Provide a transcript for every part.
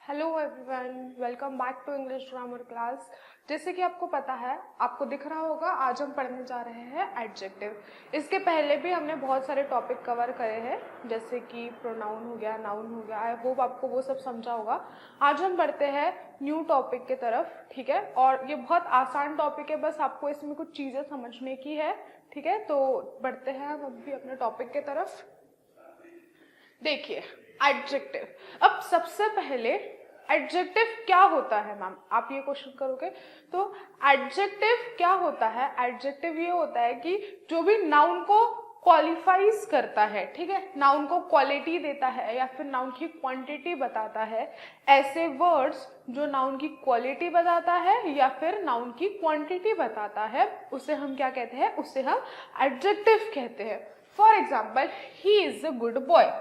Hello everyone, welcome back to English grammar class. जैसे कि आपको पता है, आपको दिख रहा होगा, आज हम पढ़ने जा रहे हैं एडजेक्टिव। इसके पहले भी हमने बहुत सारे टॉपिक कवर करे हैं, जैसे कि प्रोनाउन हो गया, नाउन हो गया। आई होप आपको वो सब समझा होगा। आज हम बढ़ते हैं न्यू टॉपिक की तरफ, ठीक है। और ये बहुत आसान टॉपिक है, बस आपको इसमें कुछ चीज़ें समझने की है, ठीक है। तो बढ़ते हैं हम अभी अपने टॉपिक की तरफ। देखिए, एडजेक्टिव। अब सबसे पहले एडजेक्टिव क्या होता है मैम, आप ये क्वेश्चन करोगे। तो एडजेक्टिव क्या होता है? एडजेक्टिव ये होता है कि जो भी नाउन को क्वालिफाइज करता है, ठीक है, नाउन को क्वालिटी देता है या फिर नाउन की क्वांटिटी बताता है। ऐसे वर्ड्स जो नाउन की क्वालिटी बताता है या फिर नाउन की क्वांटिटी बताता है, उसे हम क्या कहते हैं? उसे हम एडजेक्टिव कहते हैं। For example, he is a good boy,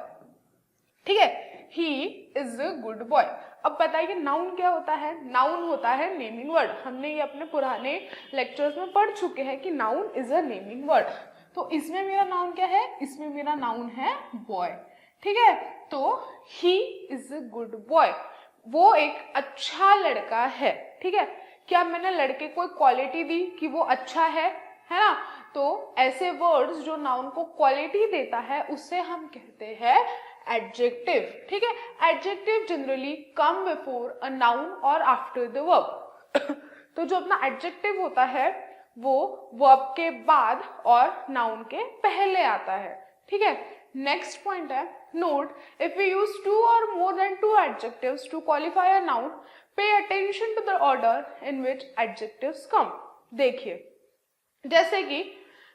ठीक है, he is a good boy. अब बताइए नाउन क्या होता है? नाउन होता है नेमिंग वर्ड। हमने ये अपने पुराने लेक्चर्स में पढ़ चुके हैं कि noun is a naming word. तो इसमें मेरा नाउन क्या है? इसमें मेरा नाउन है बॉय, ठीक है। तो he is a good boy, वो एक अच्छा लड़का है, ठीक है। क्या मैंने लड़के को क्वालिटी दी कि वो अच्छा है ना? तो ऐसे वर्ड्स जो नाउन को क्वालिटी देता है उससे हम कहते हैं एडजेक्टिव, ठीक है। Adjective generally come before a noun और आफ्टर द वर्ब। तो जो अपना एडजेक्टिव होता है वो वर्ब के बाद और नाउन के पहले आता है, ठीक है। नेक्स्ट पॉइंट है, note, if you use two or more than two adjectives to qualify a noun, pay attention to the order in which adjectives come. देखिए, जैसे कि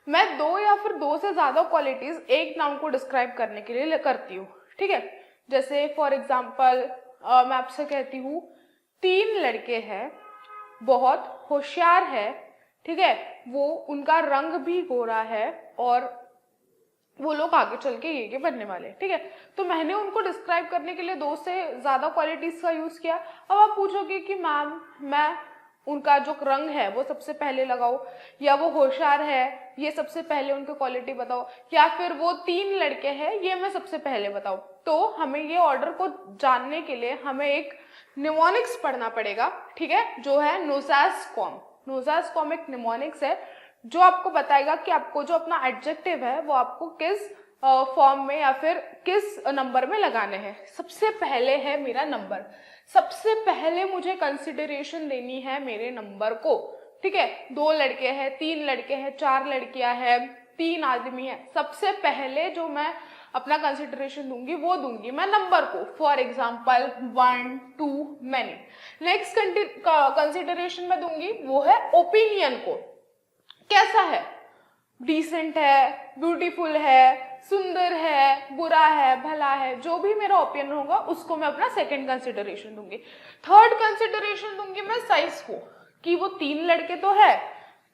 मैं दो या फिर दो से ज्यादा क्वालिटीज एक नाउन को डिस्क्राइब करने के लिए करती हूँ, ठीक है। जैसे फॉर एग्जाम्पल मैं आपसे कहती हूँ 3 लड़के हैं, बहुत होशियार है, ठीक है, वो उनका रंग भी गोरा है और वो लोग आगे चल के ये बनने वाले, ठीक है। तो मैंने उनको डिस्क्राइब करने के लिए 2 से ज्यादा क्वालिटीज का यूज किया। अब आप पूछोगे कि मैम, मैं उनका जो रंग है वो सबसे पहले लगाओ, या वो होशियार है ये सबसे पहले उनकी क्वालिटी बताओ, या फिर वो 3 लड़के हैं ये मैं सबसे पहले बताऊं। तो हमें ये ऑर्डर को जानने के लिए हमें एक निमोनिक्स पढ़ना पड़ेगा, ठीक है, जो है नोसास्कॉम। नोसास्कॉम एक निमोनिक्स है जो आपको बताएगा कि आपको जो अपना एडजेक्टिव है वो आपको किस फॉर्म में या फिर किस नंबर में लगाने हैं। सबसे पहले है मेरा नंबर, सबसे पहले मुझे कंसिडरेशन देनी है मेरे नंबर को, ठीक है। 2 लड़के हैं, 3 लड़के हैं, 4 लड़कियां हैं, 3 आदमी है, सबसे पहले जो मैं अपना कंसिडरेशन दूंगी वो दूंगी मैं नंबर को। For example 1 2 many. Next consideration में दूंगी वो है ओपिनियन को, कैसा है, डिसेंट है, ब्यूटीफुल है, सुंदर है, बुरा है, भला है, जो भी मेरा ओपिनियन होगा उसको मैं अपना सेकंड कंसिडरेशन दूंगी। थर्ड कंसिडरेशन दूंगी मैं साइज को, कि वो 3 लड़के तो है,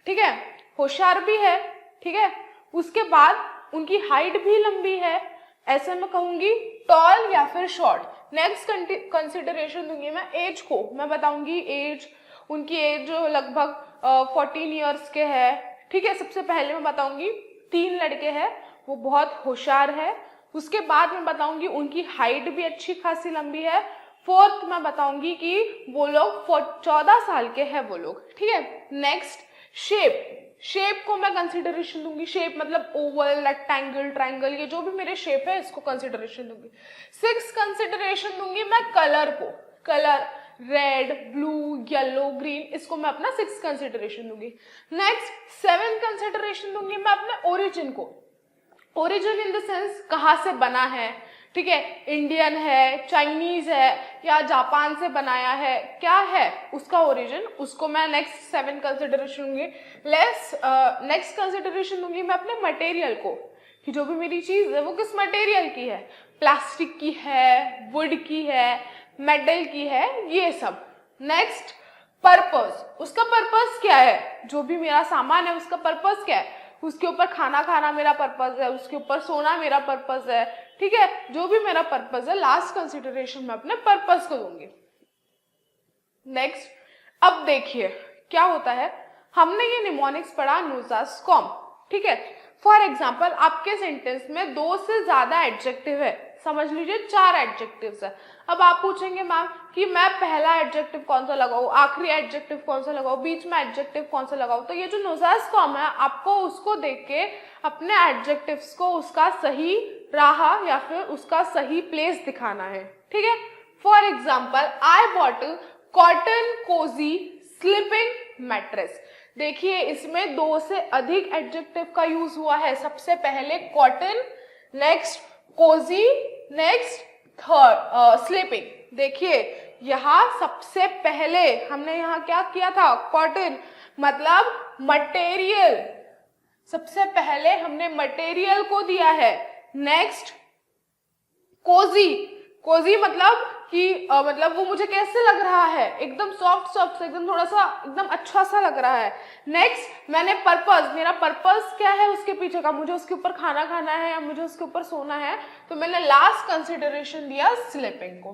ठीक है, होशियार भी है, ठीक है, उसके बाद उनकी हाइट भी लंबी है, ऐसे मैं कहूंगी टॉल या फिर शॉर्ट। नेक्स्ट कंसिडरेशन दूंगी मैं एज को, मैं बताऊंगी एज, उनकी एज लगभग 14 ईयर्स के है, ठीक है। सबसे पहले मैं बताऊंगी 3 लड़के हैं, वो बहुत होशियार है। उसके बाद मैं बताऊंगी उनकी हाइट भी अच्छी खासी लंबी है। फोर्थ मैं बताऊंगी कि वो लोग 14 साल के हैं वो लोग, ठीक है। नेक्स्ट शेप, शेप को मैं कंसिडरेशन दूंगी, शेप मतलब ओवल, रेक्टेंगल, ट्रायंगल, ये जो भी मेरे शेप है इसको कंसिडरेशन दूंगी। 6 कंसिडरेशन दूंगी मैं कलर को, colour red, blue, yellow, green, इसको मैं अपना 6 कंसिडरेशन दूंगी। नेक्स्ट 7 कंसिडरेशन दूंगी मैं अपने ओरिजिन को, ओरिजिन इन द सेंस कहाँ से बना है, ठीक है, इंडियन है, चाइनीज है या जापान से बनाया है, क्या है उसका ओरिजिन, उसको मैं नेक्स्ट 7 कंसिडरेशन दूंगी। नेक्स्ट कंसिडरेशन दूंगी मैं अपने मटेरियल को, कि जो भी मेरी चीज है वो किस मटेरियल की है, प्लास्टिक की है, वुड की है, मेटल की है, ये सब। नेक्स्ट पर्पस, उसका पर्पस क्या है, जो भी मेरा सामान है उसका पर्पस क्या है, उसके ऊपर खाना खाना मेरा पर्पस है, उसके ऊपर सोना मेरा पर्पस है, ठीक है, जो भी मेरा पर्पस है, लास्ट कंसिडरेशन में अपने पर्पस को दूंगी। नेक्स्ट, अब देखिए क्या होता है, हमने ये निमोनिक्स पढ़ा नोसास्कॉम, ठीक है। फॉर एग्जाम्पल आपके सेंटेंस में 2 से ज्यादा एडजेक्टिव है, समझ लीजिए 4 एडजेक्टिव्स है। अब आप पूछेंगे मैम कि मैं पहला एडजेक्टिव कौन सा लगाऊं, आखिरी एडजेक्टिव कौन सा लगाऊं, बीच में एडजेक्टिव कौन सा लगाऊं। तो ये जो नोजाइज फॉर्म है आपको उसको देख के अपने एडजेक्टिव्स को उसका सही राह या फिर उसका सही प्लेस दिखाना है, ठीक है। For example I bought cotton cosy sleeping mattress. देखिए इसमें 2 से अधिक एडजेक्टिव का यूज हुआ है। सबसे पहले cotton, next cosy, next third sleeping. देखिए यहाँ सबसे पहले हमने यहाँ क्या किया था, कॉटन मतलब मटेरियल, सबसे पहले हमने मटेरियल को दिया है। नेक्स्ट कोजी, कोजी मतलब कि मतलब वो मुझे कैसे लग रहा है, एकदम सॉफ्ट सॉफ्ट, एकदम थोड़ा सा एकदम अच्छा सा लग रहा है। नेक्स्ट मैंने पर्पस, मेरा पर्पस क्या है उसके पीछे का, मुझे उसके ऊपर खाना खाना है या मुझे उसके ऊपर सोना है, तो मैंने लास्ट कंसिडरेशन दिया स्लीपिंग को।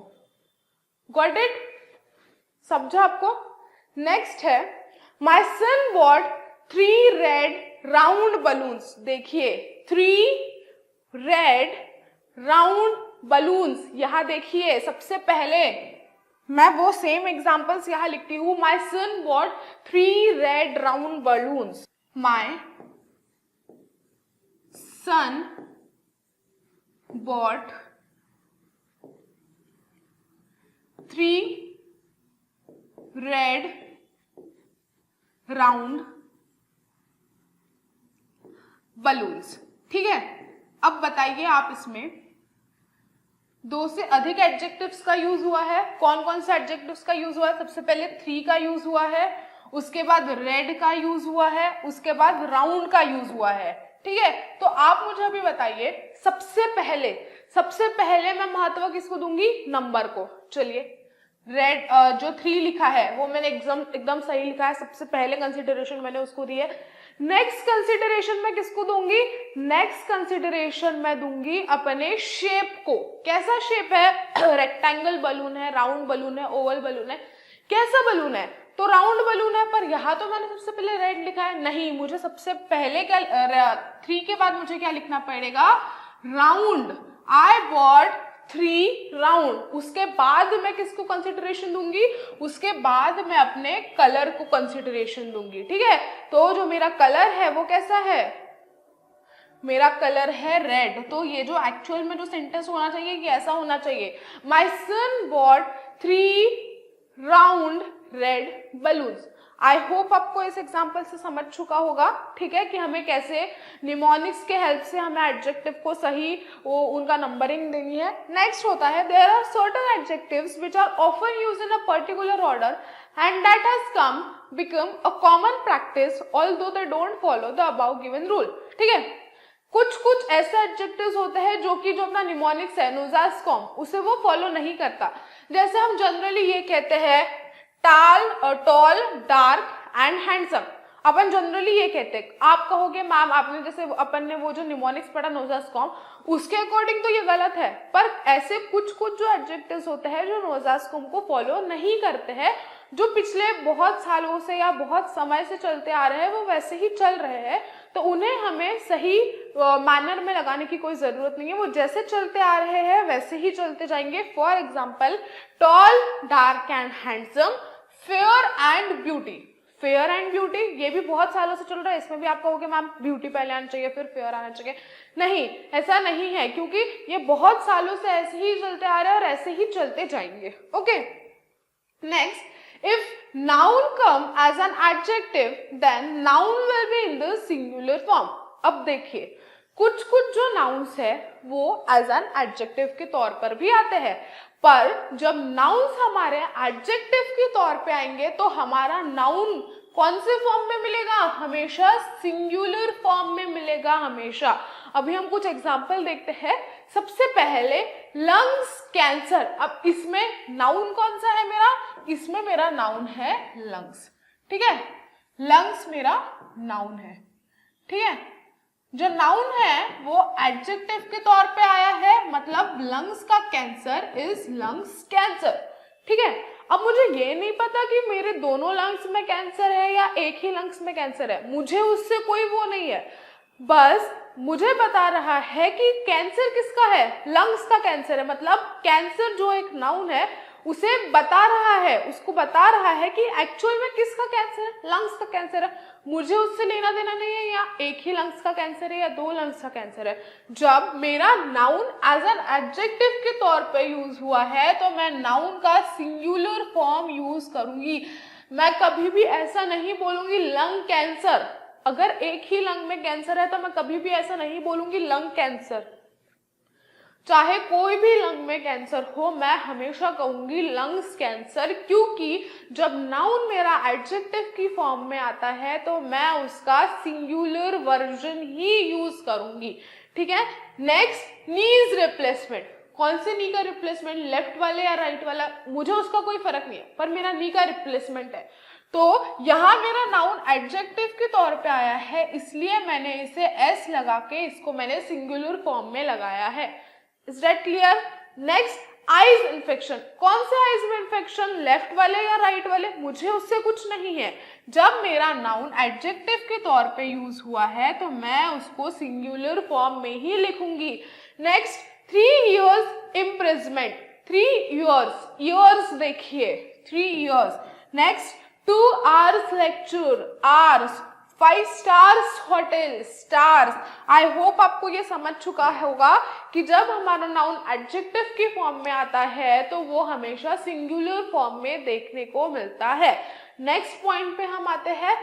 गॉट इट, समझा आपको। नेक्स्ट है my son bought 3 red round balloons. देखिए 3 रेड राउंड बलून्स, यहां देखिए सबसे पहले मैं वो सेम एग्जांपल्स यहां लिखती हूं। My son bought 3 red round balloons. My son bought 3 red round balloons, ठीक है। अब बताइए आप इसमें 2 से अधिक एडजेक्टिव्स का यूज हुआ है। कौन कौन से एडजेक्टिव्स का यूज हुआ है? सबसे पहले 3 का यूज हुआ है, उसके बाद रेड का यूज हुआ है, उसके बाद राउंड का यूज हुआ है, ठीक है। तो आप मुझे अभी बताइए सबसे पहले मैं महत्व किसको दूंगी, नंबर को। चलिए रेड जो 3 लिखा है वो मैंने एकदम सही लिखा है, सबसे पहले कंसिडरेशन मैंने उसको दी है। नेक्स्ट कंसिडरेशन मैं किसको दूंगी, नेक्स्ट कंसिडरेशन मैं दूंगी अपने शेप को। कैसा शेप है, रेक्टेंगल बलून है, राउंड बलून है, ओवल बलून है, कैसा बलून है, तो राउंड बलून है। पर यहाँ तो मैंने सबसे पहले रेड लिखा है, नहीं, मुझे सबसे पहले क्या 3 के बाद मुझे क्या लिखना पड़ेगा, राउंड। I bought 3 round. उसके बाद मैं किसको कंसिडरेशन दूंगी, उसके बाद मैं अपने कलर को कंसिडरेशन दूंगी, ठीक है। तो जो मेरा कलर है वो कैसा है, मेरा कलर है रेड। तो ये जो एक्चुअल में जो सेंटेंस होना चाहिए कि ऐसा होना चाहिए, my son bought 3 round red balloons. I hope आपको इस एग्जाम्पल से समझ चुका होगा, ठीक है, कि हमें कैसे निमोनिक्स के हेल्प से हमें एडजेक्टिव को सही उनका नंबरिंग देनी है। नेक्स्ट होता है there are certain adjectives which are often used in a particular order and that has become a common practice although they don't follow the above given rule, ठीक है। कुछ ऐसे एडजेक्टिव्स होते हैं जो कि जो अपना निमोनिक्स है, नोजाइज फॉर्म, उसे वो फॉलो नहीं करता। जैसे हम जनरली ये कहते हैं टॉल, डार्क एंड हैंडसम, अपन जनरली ये कहते हैं। आप कहोगे मैम आपने जैसे अपन ने वो जो निमोनिक्स पढ़ा नोजाइज फॉर्म, उसके अकॉर्डिंग तो ये गलत है। पर ऐसे कुछ जो एडजेक्टिव्स होते हैं जो नोजाइज फॉर्म को फॉलो नहीं करते हैं, जो पिछले बहुत सालों से या बहुत समय से चलते आ रहे हैं, वो वैसे ही चल रहे हैं, तो उन्हें हमें सही मैनर में लगाने की कोई जरूरत नहीं है। वो जैसे चलते आ रहे हैं वैसे ही चलते जाएंगे। For example tall, dark and handsome, fair and beauty. Fair and beauty ये भी बहुत सालों से चल रहा है, इसमें भी आप कहोगे मैम ब्यूटी पहले आना चाहिए फिर फेयर आना चाहिए। नहीं, ऐसा नहीं है, क्योंकि ये बहुत सालों से ऐसे ही चलते आ रहे हैं और ऐसे ही चलते जाएंगे। Okay, next, if noun come as an adjective then noun will be in the singular form। अब देखिए कुछ जो nouns है वो as an adjective के तौर पर भी आते हैं, पर जब nouns हमारे adjective के तौर पे आएंगे तो हमारा noun कौन से फॉर्म में मिलेगा, हमेशा सिंगुलर फॉर्म में मिलेगा, हमेशा। अभी हम कुछ एग्जाम्पल देखते हैं। सबसे पहले लंग्स कैंसर। अब इसमें नाउन कौन सा है मेरा, इसमें मेरा नाउन है लंग्स, ठीक है, लंग्स मेरा नाउन है, ठीक है। जो नाउन है वो एडजेक्टिव के तौर पे आया है, मतलब लंग्स का कैंसर इज लंग्स कैंसर, ठीक है। अब मुझे ये नहीं पता कि मेरे दोनों लंग्स में कैंसर है या एक ही लंग्स में कैंसर है, मुझे उससे कोई वो नहीं है। बस मुझे बता रहा है कि कैंसर किसका है, लंग्स का कैंसर है। मतलब कैंसर जो एक नाउन है उसे बता रहा है, उसको बता रहा है कि एक्चुअल में किसका कैंसर है, लंग्स का कैंसर है। मुझे उससे लेना देना नहीं है या एक ही लंग्स का कैंसर है या दो लंग्स का कैंसर है। जब मेरा नाउन एज एन एडजेक्टिव के तौर पे यूज हुआ है तो मैं नाउन का सिंगुलर फॉर्म यूज करूंगी। मैं कभी भी ऐसा नहीं बोलूंगी लंग कैंसर। अगर एक ही लंग में कैंसर है तो मैं कभी भी ऐसा नहीं बोलूंगी लंग कैंसर। चाहे कोई भी लंग में कैंसर हो, मैं हमेशा कहूंगी लंग्स कैंसर, क्योंकि जब नाउन मेरा एडजेक्टिव की फॉर्म में आता है तो मैं उसका सिंगुलर वर्जन ही यूज करूंगी। ठीक है। नेक्स्ट, नीज रिप्लेसमेंट। कौन से नी का रिप्लेसमेंट, लेफ्ट वाले या राइट वाला, मुझे उसका कोई फर्क नहीं है, पर मेरा नी का रिप्लेसमेंट है। तो यहाँ मेरा नाउन एडजेक्टिव के तौर पे आया है, इसलिए मैंने इसे एस लगा के इसको मैंने सिंगुलर फॉर्म में लगाया है। Is that clear? Next, eyes infection. कौन से आइज में इन्फेक्शन, लेफ्ट वाले या राइट वाले, मुझे उससे कुछ नहीं है। जब मेरा नाउन एडजेक्टिव के तौर पे यूज हुआ है तो मैं उसको सिंगुलर फॉर्म में ही लिखूंगी। Next, 3 years imprisonment. 3 years, years देखिए 3 years। Next, 2 hours lecture, hours. 5 stars hotel, stars. आई होप आपको ये समझ चुका होगा कि जब हमारा नाउन एडजेक्टिव की फॉर्म में आता है तो वो हमेशा सिंगुलर फॉर्म में देखने को मिलता है। नेक्स्ट पॉइंट पे हम आते हैं,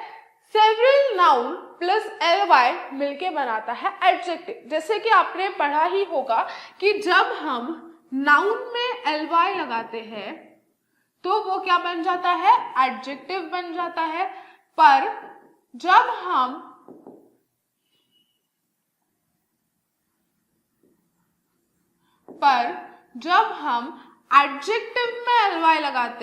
सेवरल नाउन प्लस ly मिलके बनाता है एडजेक्टिव। जैसे कि आपने पढ़ा ही होगा कि जब हम नाउन में ly लगाते हैं तो वो क्या बन जाता है, एडजेक्टिव बन जाता है। पर जब हम एडजेक्टिव में ly लगाते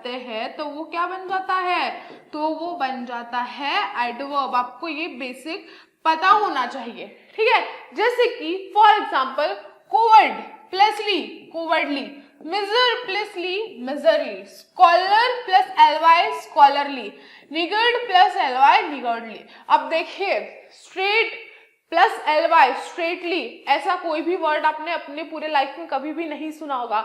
हैं, तो वो क्या बन जाता है, तो वो बन जाता है एडवर्ब। आपको ये बेसिक पता होना चाहिए। ठीक है। जैसे कि for example, coward plus ly, cowardly. Miser plus ly, miserly. Scholar plus ly, scholarly. Niggard plus ly, niggardly. अब देखिए, स्ट्रेट प्लस ly, स्ट्रेटली, ऐसा कोई भी वर्ड आपने अपने पूरे लाइफ में कभी भी नहीं सुना होगा।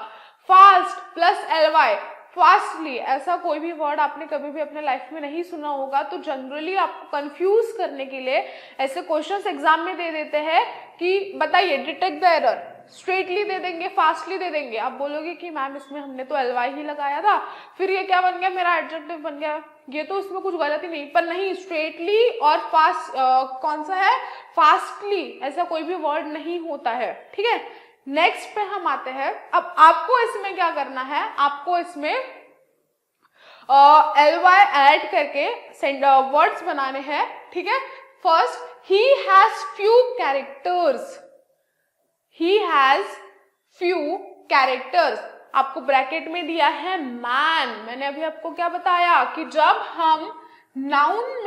फास्ट प्लस ly, फास्टली, ऐसा कोई भी वर्ड आपने कभी भी अपने लाइफ में नहीं सुना होगा। तो जनरली आपको कंफ्यूज करने के लिए ऐसे क्वेश्चंस एग्जाम में दे देते हैं कि बताइए डिटेक्ट द एरर, स्ट्रेटली दे देंगे, फास्टली दे देंगे। आप बोलोगे कि मैम इसमें हमने तो ly ही लगाया था, फिर ये क्या बन गया, मेरा एडजेक्टिव बन गया, ये तो इसमें कुछ गलती नहीं। पर नहीं, स्ट्रेटली और फास्ट कौन सा है, फास्टली, ऐसा कोई भी वर्ड नहीं होता है। ठीक है। नेक्स्ट पे हम आते हैं। अब आपको इसमें क्या करना है, आपको इसमें ly ऐड करके वर्ड्स बनाने हैं। ठीक है। First, he has few characters। आपको ब्रैकेट में दिया है मैन। मैंने अभी आपको क्या बताया कि जब हम नाउन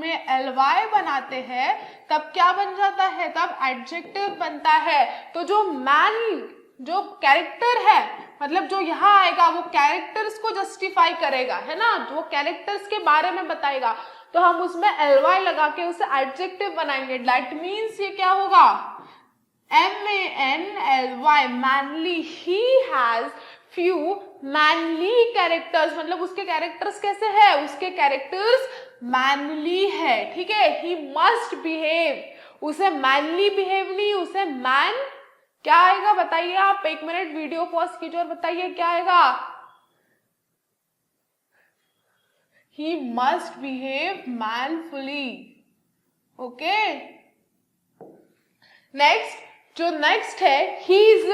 में ly बनाते हैं तब क्या बन जाता है, तब एडजेक्टिव बनता है। तो जो मैन, जो कैरेक्टर है, मतलब जो यहाँ आएगा वो कैरेक्टर्स को जस्टिफाई करेगा, है ना, वो कैरेक्टर्स के बारे में बताएगा। तो हम उसमें ly लगा के उसे एडजेक्टिव बनाएंगे। दैट मीन्स ये क्या होगा, manly, manly. He has few manly characters, मतलब उसके कैरेक्टर्स कैसे है, उसके कैरेक्टर्स मैनली है। ठीक है। ही मस्ट बिहेव, उसे मैनली बिहेव नहीं, उसे मैन क्या आएगा बताइए आप, 1 मिनट वीडियो पॉज कीजिए और बताइए क्या आएगा। He must behave manfully. Okay. Next, जो next है, he is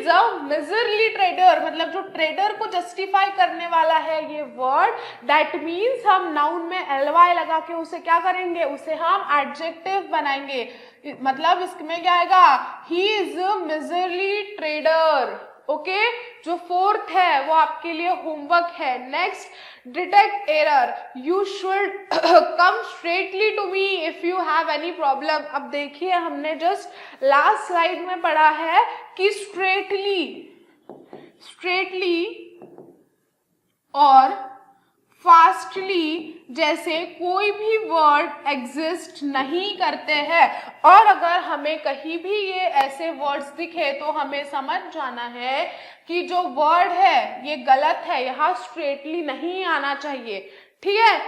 a miserly trader, मतलब जो ट्रेडर को जस्टिफाई करने वाला है ये वर्ड। दैट मीन्स हम नाउन में ly लगा के उसे क्या करेंगे, उसे हम एडजेक्टिव बनाएंगे। मतलब इसमें क्या आएगा, he is a miserly trader। Okay. जो फोर्थ है वो आपके लिए होमवर्क है। Next, detect error. You should come straightly to me if you have any problem. अब देखिए, हमने जस्ट लास्ट स्लाइड में पढ़ा है कि स्ट्रेटली और फास्टली जैसे कोई भी वर्ड एग्जिस्ट नहीं करते हैं। और अगर हमें कहीं भी ये ऐसे वर्ड्स दिखे तो हमें समझ जाना है कि जो वर्ड है ये गलत है, यहाँ स्ट्रेटली नहीं आना चाहिए। ठीक है,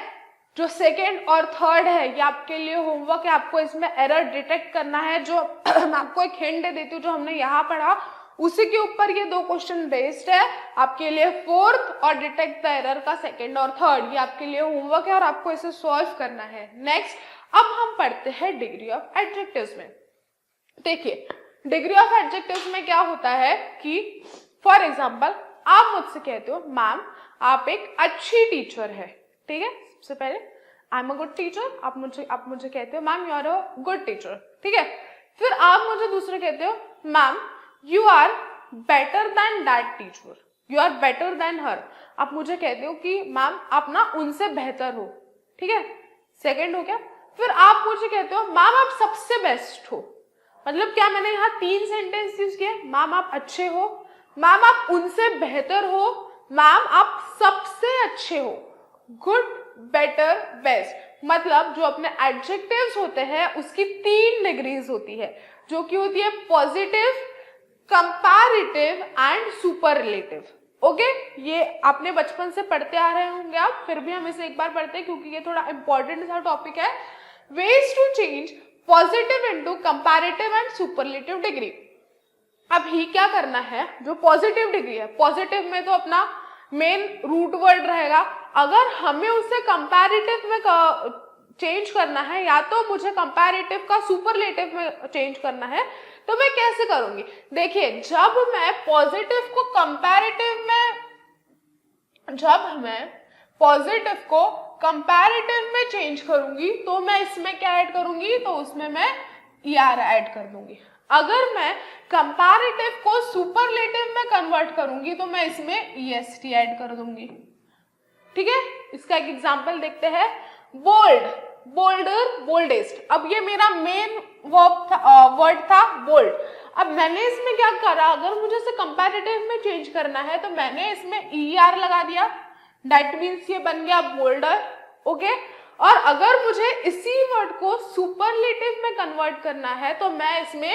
जो सेकेंड और थर्ड है ये आपके लिए होमवर्क है, आपको इसमें एरर डिटेक्ट करना है। जो मैं आपको एक हिंट दे देती हूँ, जो हमने यहाँ पढ़ा उसी के ऊपर ये दो क्वेश्चन बेस्ड है आपके लिए। फोर्थ और डिटेक्ट द एरर का सेकंड और थर्ड, ये आपके लिए होमवर्क है और आपको इसे सॉल्व करना है। नेक्स्ट, अब हम पढ़ते हैं डिग्री ऑफ एडजेक्टिव्स में। देखिए, डिग्री ऑफ एडजेक्टिव्स में क्या होता है कि फॉर एग्जाम्पल आप मुझसे कहते हो मैम आप एक अच्छी टीचर है। ठीक है, सबसे पहले I am a good teacher, आप मुझे कहते हो ma'am you are a good teacher. ठीक है, फिर आप मुझे दूसरे कहते हो ma'am you are better than that teacher, you are better than her. आप मुझे कहते हो कि मैम आप ना उनसे बेहतर हो। ठीक है, सेकंड हो गया। फिर आप मुझे कहते हो मैम आप सबसे बेस्ट हो। मतलब क्या मैंने यहाँ 3 सेंटेंस यूज किए। मैम आप अच्छे हो, मैम आप उनसे बेहतर हो, मैम आप सबसे अच्छे हो। Good, better, best. मतलब जो अपने एडजेक्टिव्स होते हैं उसकी 3 डिग्रीज होती है, जो कि होती है positive, comparative and superlative. Okay, ये आपने बचपन से पढ़ते आ रहे होंगे आप, फिर भी हम इसे एक बार पढ़ते हैं क्योंकि ये थोड़ा इंपॉर्टेंट सा टॉपिक है। Ways to change positive into comparative and superlative degree. अभी क्या करना है, जो पॉजिटिव डिग्री है, पॉजिटिव में तो अपना मेन रूट वर्ड रहेगा। अगर हमें उसे कंपैरेटिव में चेंज करना है या तो मुझे कंपैरेटिव का सुपरलेटिव में चेंज करना है, तो मैं कैसे करूंगी। देखिए, जब मैं पॉजिटिव को कंपैरेटिव में चेंज करूंगी तो मैं इसमें क्या ऐड करूंगी, तो उसमें मैं ER ऐड कर दूंगी। अगर मैं कंपैरेटिव को सुपरलेटिव में कन्वर्ट करूंगी तो मैं इसमें EST ऐड कर दूंगी। ठीक है, इसका एक एग्जांपल देखते हैं। Bold, bolder, boldest. अब ये मेरा मेन वर्ड था बोल्ड। अब मैंने इसमें क्या करा, अगर मुझे इसे कंपैरेटिव में चेंज करना है तो मैंने इसमें ER लगा दिया, दैट मीन्स ये बन गया बोल्डर। ओके, और अगर मुझे इसी वर्ड को सुपरलेटिव में कन्वर्ट करना है तो मैं इसमें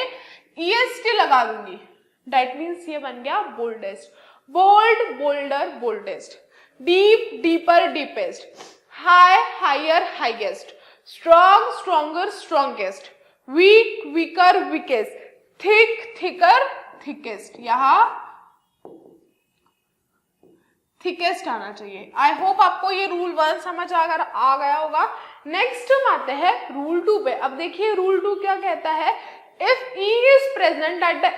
EST लगा दूंगी, दैट मीन्स ये बन गया boldest. Bold, bolder, boldest. Deep, deeper, deepest. High, higher, highest. Strong, stronger, strongest. Weak, weaker, weakest. Thick, thicker, thickest. यहाँ थिकेस्ट आना चाहिए। आई होप आपको ये रूल 1 समझ आ गया होगा। नेक्स्ट हम आते हैं रूल 2 पे। अब देखिए रूल 2 क्या कहता है, if E is present at the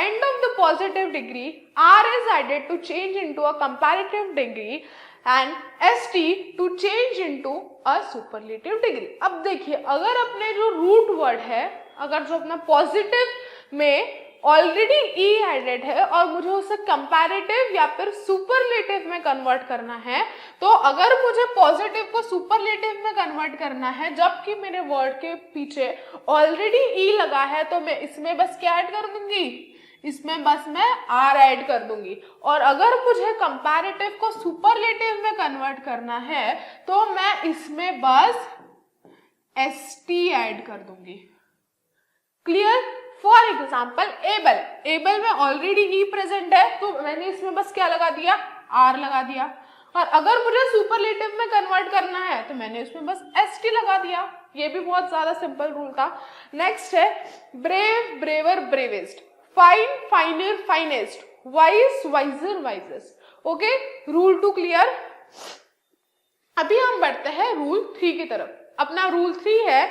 end of the positive degree, R is added to change into a comparative degree and ST to change into a superlative degree। अब देखिए, अगर अपने जो रूट वर्ड है, अगर जो अपना पॉजिटिव में ऑलरेडी E एडेड है और मुझे उसे कंपैरेटिव या फिर सुपरलेटिव में कन्वर्ट करना है, तो अगर मुझे पॉजिटिव को सुपरलेटिव में कन्वर्ट करना है जबकि मेरे वर्ड के पीछे ऑलरेडी E लगा है, तो मैं इसमें बस क्या ऐड कर दूंगी, इसमें बस मैं R ऐड कर दूंगी। और अगर मुझे कंपैरेटिव को सुपरलेटिव में कन्वर्ट करना है तो मैं इसमें बस ST ऐड कर दूंगी। Clear? For example able, able में ऑलरेडी ई प्रेजेंट है तो मैंने इसमें बस क्या लगा दिया, आर लगा दिया। और अगर मुझे सुपरलेटिव में कन्वर्ट करना है तो मैंने इसमें बस एसटी लगा दिया। ये भी बहुत ज्यादा सिंपल रूल था। नेक्स्ट है brave, braver, bravest. Fine, finer, finest. Wise, wiser, wisest. Okay, rule 2 clear. अभी हम बढ़ते हैं रूल 3 की तरफ। अपना रूल 3 है,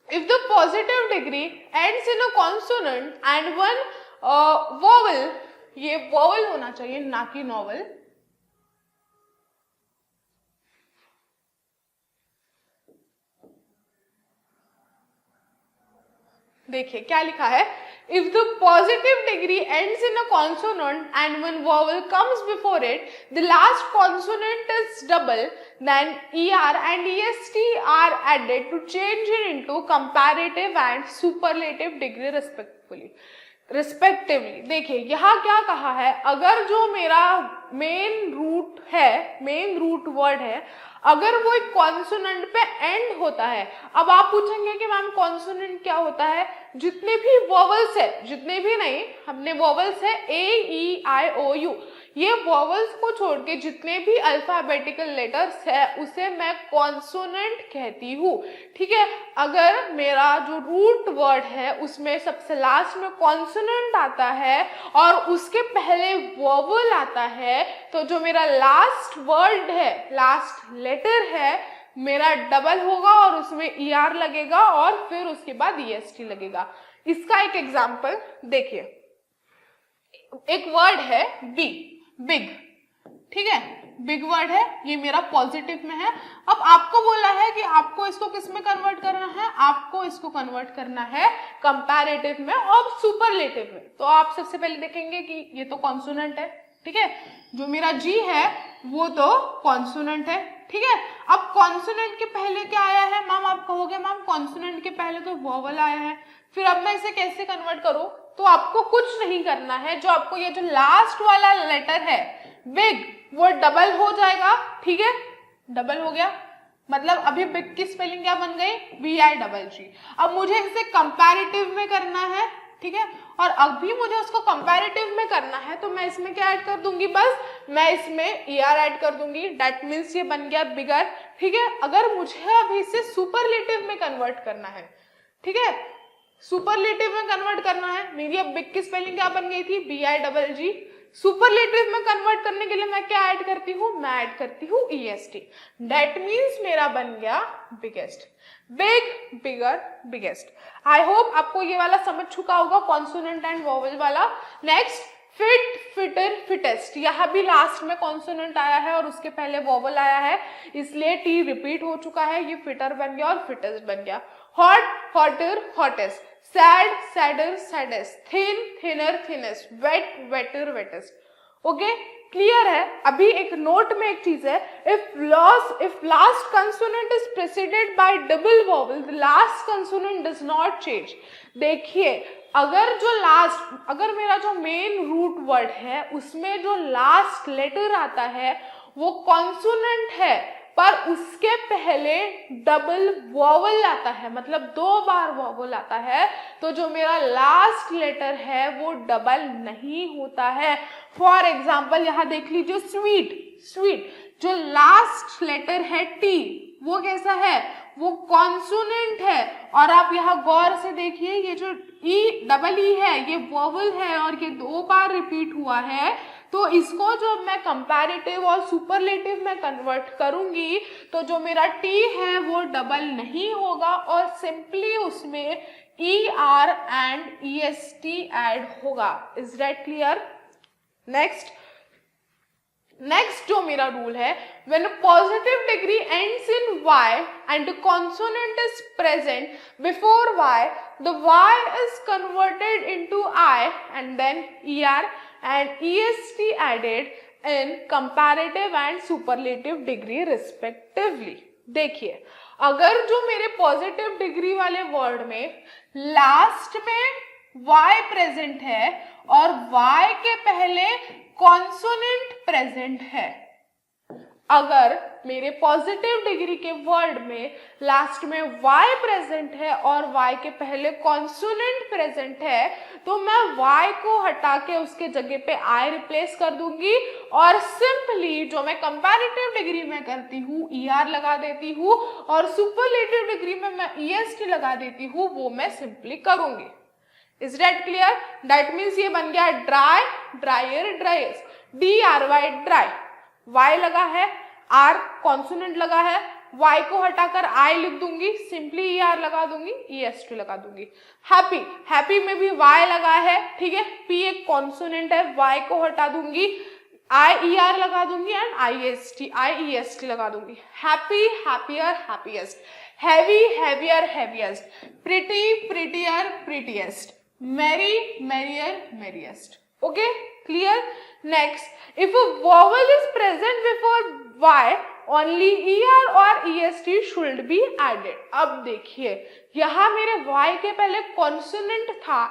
if the positive degree ends in a consonant and one vowel, ये vowel होना चाहिए ना कि novel। देखिए क्या लिखा है, if the positive degree ends in a consonant and one vowel comes before it, the last consonant is double, then ER and EST are added to change it into comparative and superlative degree respectively। Respectively. देखिए यहाँ क्या कहा है, अगर जो मेरा main root word है, अगर वो एक कॉन्सोनेंट पे एंड होता है। अब आप पूछेंगे कि मैम कॉन्सोनेंट क्या होता है? जितने भी वोवेल्स है, जितने भी नहीं, हमने वोवेल्स है A, E, I, O, U, ये वोवेल्स को छोड़ के जितने भी अल्फाबेटिकल लेटर्स है उसे मैं कॉन्सोनेंट कहती हूँ। ठीक है, अगर मेरा जो रूट वर्ड है उसमें सबसे लास्ट में कॉन्सोनेंट आता है और उसके पहले वोवेल आता है, तो जो मेरा लास्ट वर्ड है, लास्ट लेटर है, मेरा डबल होगा और उसमें ER लगेगा और फिर उसके बाद EST लगेगा। इसका एक एग्जाम्पल देखिए, एक वर्ड है बी, बिग। ठीक है, बिग वर्ड है, ये मेरा पॉजिटिव में है। अब आपको बोला है कि आपको इसको किस में कन्वर्ट करना है? आपको इसको कन्वर्ट करना है कंपैरेटिव में और सुपरलेटिव में। तो आप सबसे पहले देखेंगे कि ये तो कॉन्सोनेंट है। ठीक है, जो मेरा जी है वो तो कॉन्सोनेंट है। ठीक है, अब कॉन्सोनेंट के पहले क्या आया है? मैम आप कहोगे मैम कॉन्सोनेंट के पहले तो वोवेल आया है, फिर अब मैं इसे कैसे कन्वर्ट करूं? तो आपको कुछ नहीं करना है, जो आपको ये जो लास्ट वाला लेटर है बिग, वो डबल हो जाएगा। ठीक है, डबल हो गया, मतलब अभी बिग की स्पेलिंग क्या बन गई? BIGG। अब मुझे इसे कंपैरेटिव में करना है। ठीक है, और अभी मुझे उसको कंपैरेटिव में करना है, तो मैं इसमें क्या ऐड कर दूंगी? बस मैं इसमें ER ऐड कर दूंगी, दैट मीन्स ये बन गया बिगर। ठीक है, अगर मुझे अभी इसे सुपरलेटिव में कन्वर्ट करना है, ठीक है, सुपरलेटिव में कन्वर्ट करना है, मेरी अब बिग की स्पेलिंग क्या बन गई थी? BIGG। सुपरलेटिव में कन्वर्ट करने के लिए मैं क्या ऐड करती हूँ? मैं ऐड करती हूँ EST। दैट मीन्स मेरा बन गया बिगेस्ट। बिग, बिगर, बिगेस्ट। आई होप आपको ये वाला समझ चुका होगा, कॉन्सोनेंट एंड वोवेल वाला। Next, fit, fitter, fittest. यहाँ भी लास्ट में कॉन्सोनेंट आया है और उसके पहले वोवेल आया है, इसलिए टी रिपीट हो चुका है, ये फिटर बन गया और फिटेस्ट बन गया। Hot, hotter, hottest. Sad, sadder, saddest. Thin, thinner, thinnest. Wet, wetter, wettest. Okay, clear है? अभी एक नोट में एक चीज है, if last consonant is preceded by double vowel, the last consonant does not change. देखिए, अगर मेरा जो मेन रूट वर्ड है उसमें जो लास्ट लेटर आता है वो कॉन्सोनेंट है, पर उसके पहले डबल वोवेल आता है, मतलब 2 बार वोवेल आता है, तो जो मेरा लास्ट लेटर है वो डबल नहीं होता है। फॉर एग्जाम्पल यहाँ देख लीजिए, स्वीट, स्वीट, जो लास्ट लेटर है टी, वो कैसा है? वो कॉन्सोनेंट है। और आप यहाँ गौर से देखिए, ये जो डबल ई है ये वोवेल है और ये 2 बार रिपीट हुआ है, तो इसको जब मैं कंपैरेटिव और सुपरलेटिव में कन्वर्ट करूंगी तो जो मेरा टी है वो डबल नहीं होगा और सिंपली उसमें ER एंड EST ऐड होगा। Is that clear? नेक्स्ट जो मेरा रूल है, when a positive degree ends in Y and a consonant is present before Y, the Y is converted into I and then ER and EST added in comparative and superlative degree respectively। देखिए, अगर जो मेरे positive degree वाले word में last में Y present है और Y के पहले कॉन्सोनेंट प्रेजेंट है, अगर मेरे पॉजिटिव डिग्री के वर्ड में लास्ट में Y प्रेजेंट है और Y के पहले कॉन्सोनेंट प्रेजेंट है, तो मैं Y को हटा के उसके जगह पे I रिप्लेस कर दूंगी और सिंपली जो मैं कंपैरेटिव डिग्री में करती हूँ ER लगा देती हूँ और सुपरलेटिव डिग्री में मैं EST लगा देती हूँ, वो मैं सिंपली करूंगी। Is that clear? That means ये बन गया dry, dryer, driest. DRY, dry, Y लगा है, R कॉन्सोनेंट लगा है, Y को हटाकर I लिख दूंगी, सिंपली ER लगा दूंगी, EST लगा दूंगी। हैप्पी, हैप्पी में भी Y लगा है, ठीक है, P एक कॉन्सोनेंट है, Y को हटा दूंगी, IER लगा दूंगी एंड IEST लगा दूंगी। Happy, happier, happiest. Heavy, heavier, heaviest. Pretty, prettier, prettiest. Merry, merrier, merriest. Okay, clear? Next, if a vowel is present before Y, only ER और EST should be added। अब देखिए, यहाँ मेरे Y के पहले consonant था,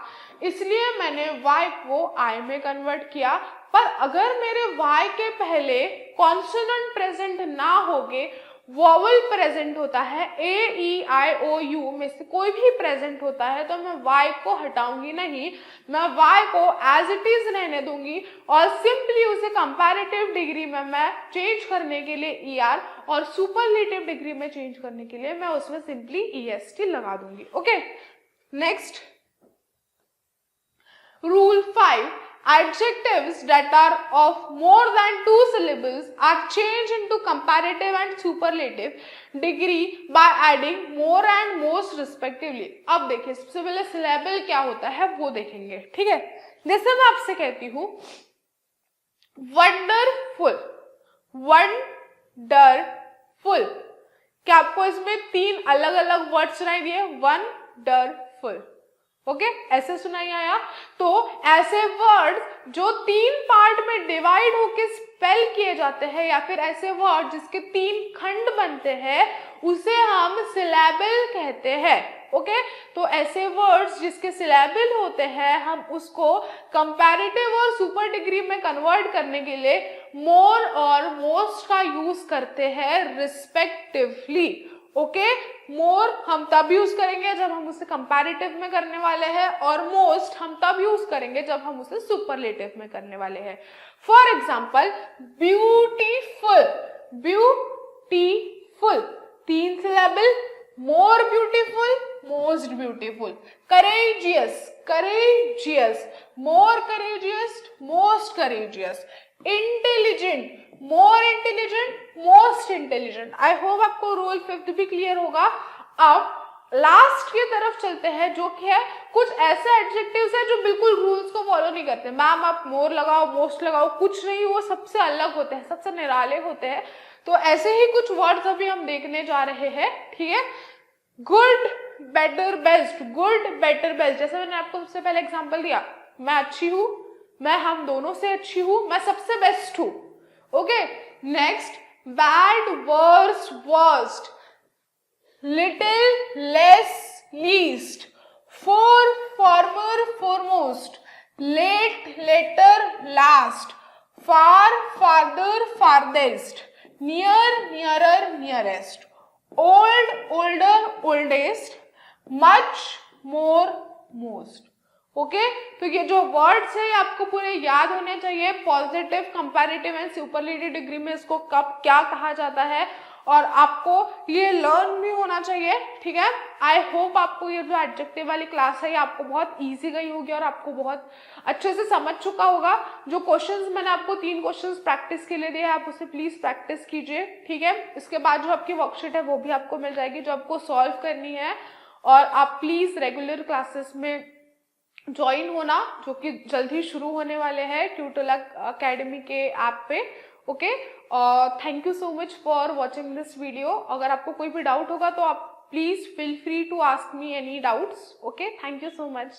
इसलिए मैंने y को I में कन्वर्ट किया। पर अगर मेरे y के पहले कॉन्सोनेंट प्रेजेंट ना होगे, वॉवल प्रेजेंट होता है, ए ई आई ओ यू में से कोई भी प्रेजेंट होता है, तो मैं y को हटाऊंगी नहीं, मैं y को एज इट इज रहने दूंगी और सिंपली उसे कंपैरेटिव डिग्री में मैं चेंज करने के लिए er और सुपरलेटिव डिग्री में चेंज करने के लिए मैं उसमें सिंपली est लगा दूंगी। Okay, next rule 5, adjectives that are of more than 2 syllables are changed into comparative and superlative degree by adding more and most respectively। अब देखिए, सबसे पहले syllable क्या होता है वो देखेंगे, ठीक है। जैसे मैं आपसे कहती हूँ वंडरफुल, वंडरफुल, क्या आपको इसमें 3 अलग अलग वर्ड सुनाई दिए? वंडरफुल, ओके, ऐसे सुनाई आया। तो ऐसे वर्ड जो 3 पार्ट में डिवाइड होके स्पेल किए जाते हैं, या फिर ऐसे वर्ड जिसके 3 खंड बनते हैं, उसे हम सिलेबल कहते हैं। ओके, तो ऐसे वर्ड्स जिसके सिलेबल होते हैं, हम उसको कंपैरेटिव और सुपर डिग्री में कन्वर्ट करने के लिए मोर और मोस्ट का यूज करते हैं रिस्पेक्टिवली। ओके, मोर हम तब यूज करेंगे जब हम उसे कंपैरेटिव में करने वाले हैं, और मोस्ट हम तब यूज करेंगे जब हम उसे सुपरलेटिव में करने वाले हैं। For example, beautiful, beautiful 3 syllable, more beautiful, most beautiful. Courageous, courageous, more courageous, most courageous. Intelligent, more intelligent, most intelligent. I hope आपको रूल 5 भी क्लियर होगा। अब लास्ट की तरफ चलते हैं, जो कि है कुछ ऐसे एडजेक्टिव्स हैं जो बिल्कुल रूल्स को फॉलो नहीं करते। मैम आप मोर लगाओ, मोस्ट लगाओ, कुछ नहीं, वो सबसे अलग होते हैं, सबसे निराले होते हैं। तो ऐसे ही कुछ वर्ड्स अभी हम देखने जा रहे हैं, ठीक है। Good, better, best, good, better, best. जैसे मैंने आपको सबसे पहले एग्जांपल दिया, मैं अच्छी हूं, मैं हम दोनों से अच्छी हूं, मैं सबसे बेस्ट हूं। Okay, next, bad, worst, worst, little, less, least, fore, former, foremost, late, later, last, far, farther, farthest, near, nearer, nearest, old, older, oldest, much, more, most. Okay, तो ये जो वर्ड्स है आपको पूरे याद होने चाहिए। Positive, comparative and superlative degree में इसको कब क्या कहा जाता है, और आपको ये लर्न भी होना चाहिए, ठीक है। आई होप आपको ये जो एडजेक्टिव वाली क्लास है ये आपको बहुत इजी गई होगी और आपको बहुत अच्छे से समझ चुका होगा। जो क्वेश्चंस मैंने आपको 3 क्वेश्चंस प्रैक्टिस के लिए दिए, आप उसे प्लीज प्रैक्टिस कीजिए, ठीक है। इसके बाद जो आपकी वर्कशीट है वो भी आपको मिल जाएगी, जो आपको सॉल्व करनी है। और आप प्लीज रेगुलर क्लासेस में ज्वाइन होना, जो कि जल्द ही शुरू होने वाले हैं ट्यूटोलॉग अकेडमी के ऐप पे। Okay, thank you so much for watching this video. अगर आपको कोई भी डाउट होगा तो आप please feel free to ask me any doubts. Okay, thank you so much.